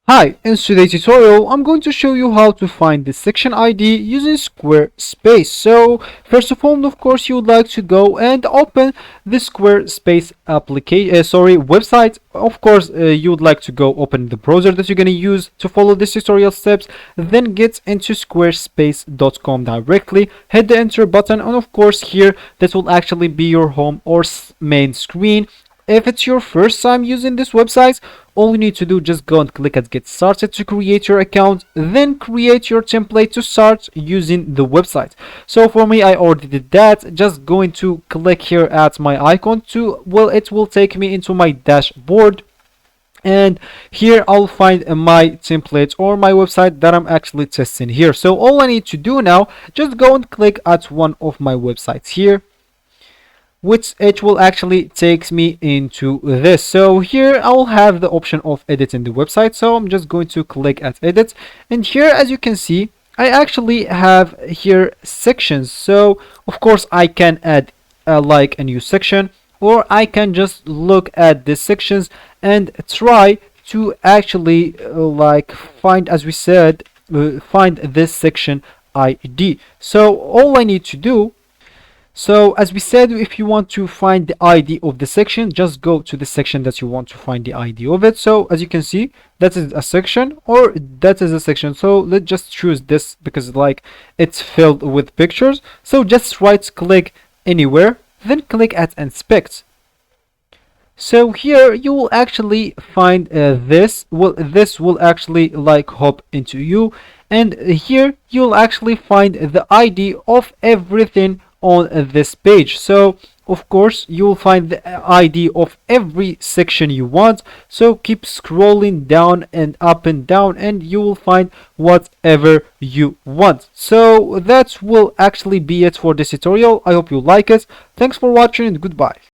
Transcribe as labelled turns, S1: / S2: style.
S1: Hi, in today's tutorial, I'm going to show you how to find the section ID using Squarespace. So, first of all, of course, you would like to go and open the Squarespace website. Of course, you would like to go open the browser that you're going to use to follow this tutorial steps. Then get into squarespace.com directly, hit the enter button, and of course, here that will actually be your home or main screen. If it's your first time using this website, all you need to do just go and click at get started to create your account, then create your template to start using the website. So for me, I already did that. Just going to click here at my icon it will take me into my dashboard, and here I'll find my template or my website that I'm actually testing here. So all I need to do now, just go and click at one of my websites here, which it will actually takes me into this. So here I'll have the option of editing the website, so I'm just going to click at edit, and here, as you can see, I actually have here sections. So of course I can add like a new section, or I can just look at the sections and try to actually find, as we said, find this section ID. So all I need to do, so as we said, if you want to find the ID of the section, just go to the section that you want to find the ID of it. So as you can see, that is a section, or that is a section. So let's just choose this because it's filled with pictures. So just right click anywhere, then click at inspect. So here you will actually find this. Well, this will actually hop into you, and here you'll actually find the ID of everything on this page. So of course you will find the ID of every section you want, so keep scrolling down and up and down, and you will find whatever you want. So that will actually be it for this tutorial. I hope you like it. Thanks for watching, and goodbye.